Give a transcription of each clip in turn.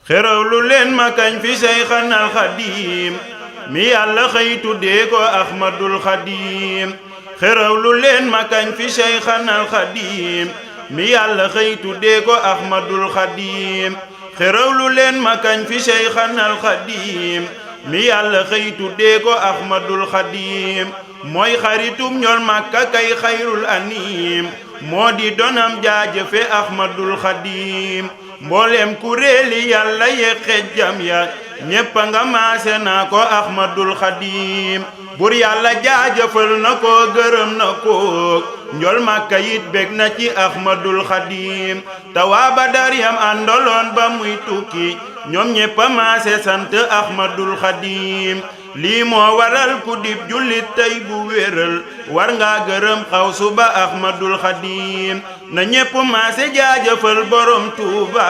xerawlu leen ma kañ fi Seyxanal Xadiim mi yàlla xëy tuddee ko Ahmadul Xadiim xerawlu leen ma kañ fi Seyxanal Xadiim mi yàlla xëy tuddee ko Ahmadul Xadiim xerawlu leen ma kañ fi Seyxanal Xadiim mi yàlla xëy tuddee ko Ahmadul Xadiim mooy xaritum ñol Makka kay xayrul aniim moo di donam jaajëfe Ahmadul Xadiim mboolem kuréeli yàlla ye xejjam ya ñépp nga maase naa ko Ahmadul Xadiim bur yàlla jaajëfal na ko gërëm na ko njol Makka yit bég na ci Ahmadul Xadiim te waa Badar yam àndaloon ba muy tukki ñoom ñépp a maase sant Ahmadul Xadiim lii moo waral ku dib jullit tey bu wéral war nga gërëm xawsu ba Ahmadul Xadiim na ñépp maase jaajëfal borom Tuuba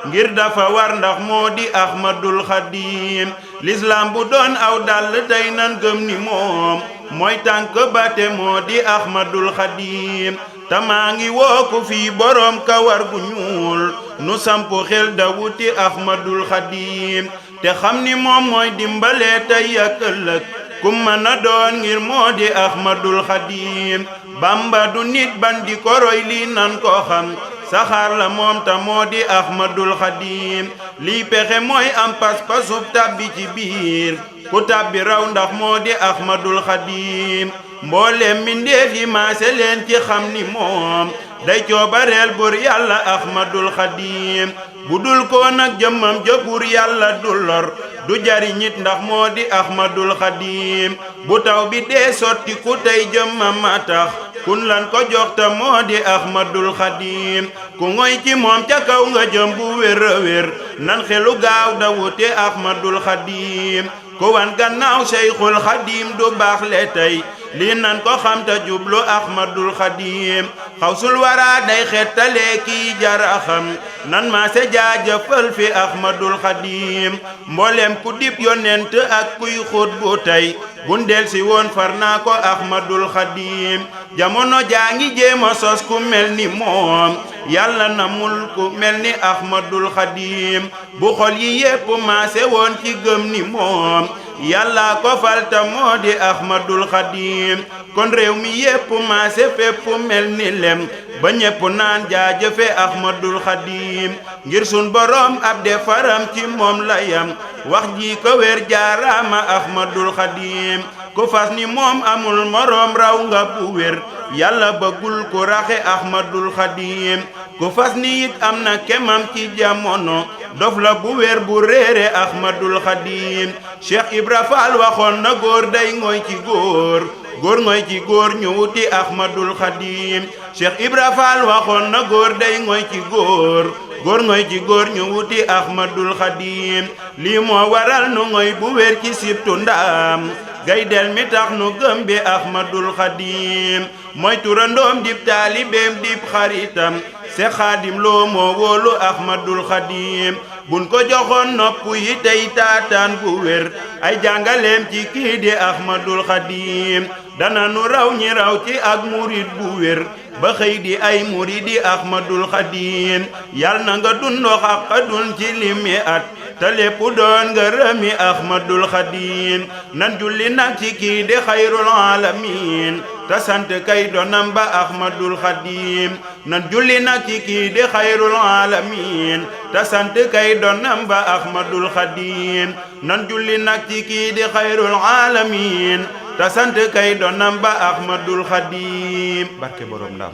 ngir dafa war ndax moo di Ahmadul Xadiim l'islam bu doon aw dàll tey nan gëm ni moom mooy tànk ba te moo di Ahmadul Xadiim te maa ngi wooku fii borom kawar gu ñuul nu sampu xel da wuti Ahmadul Xadiim te xam ni moom mooy dimbale tey ak ëllëg kum mën a doon ngir moo di Ahmadul Xadiim Bamba du nit ban di ko roy lii nan ko xam saxaar la moom ta moo di Ahmadul Xadiim lii pexe mooy am pas-pasub tàbbi ci biir ku tàbbi raw ndax moo di Ahmadul Xadiim mboolem mbindeef yi maase leen ci xam ni moom day coobareel bur yàlla Ahmadul Xadiim bu dul ko nag jëmmam ja bur yàlla du lor du jariñit ndax moo di Ahmadul Xadiim bu taw bi dee sotti ku tey jëmmam a tax kun lan ko jox ta moo di Ahmadul Xadiim ku ngoy ci moom ca kaw nga jëm bu wér a wér nan xelu gaaw da wute Ahmadul Xadiim ku wan gannaaw Seyxul Xadiim du baax le tey lii nan ko xam ta jublu Ahmadul Xadiim xawsul wara day xettalee kii jara xam nan maa se jaajëfal fi Ahmadul Xadiim mboolem ku dib yonent ak kuy xut bu tey bundel si woon far naa ko Ahmadul Xadiim jamono jaa ngi jéema sos ku mel ni moom yàlla namul ku mel ni Ahmadul Xadiim bu xol yi yépp maase woon ci gëm ni moom yàlla ko falta moo di Ahmadul Xadiim kon réew mi yépp maase fépp mel ni lem ba ñépp naan jaajëfe Ahmadul Xadiim ngir sun borom ab defaram ci moom la yam wax ji ko wér jaaraama Ahmadul Xadiim ku fas ni moom amul moroom raw nga bu wér yàlla bëggul ku raxe Ahmadul Xadiim ku fas ni it am na kemam ci jamono dof la bu wér bu réere Ahmadul Xadiim Cheikh Ibra Fall waxoon na góor day ngoy ci góor góor ngoy ci góor ñu wuti Ahmadul Xadiim Cheikh Ibra Fall waxoon na góor day ngoy ci góor góor ngoy ci góor ñu wuti Ahmadul Xadiim lii moo waral nu ngoy bu wér ci sibtu ndaam gaydel mi tax nu gëm bi Ahmadul Xadiim mooy turandoom dib taalibeem dib xaritam Seex Xaadim Lo moo wóolu Ahmadul Xadiim buñ ko joxoon nopp yi tey taataan bu wér ay jàngaleem ci kii di Ahmadul Xadiim dana nu raw ñi raw ci ak murid bu wér ba xëy di ay muridi Ahmadul Xadiim yal na nga dundoo xaqadun ci limi at te lépp doon nga rëmi Ahmadul Xadiim nan julli nag ci kii di xayrul aalamiin te sant kay donam ba Ahmadul Xadiim nan julli nag ci kii di xayrul aalamiin te sant kay donam ba Ahmadul Xadiim nan julli nag ci kii di xayrul aalamiin te sant kay donam ba Ahmadul Xadiim barke borom Ndam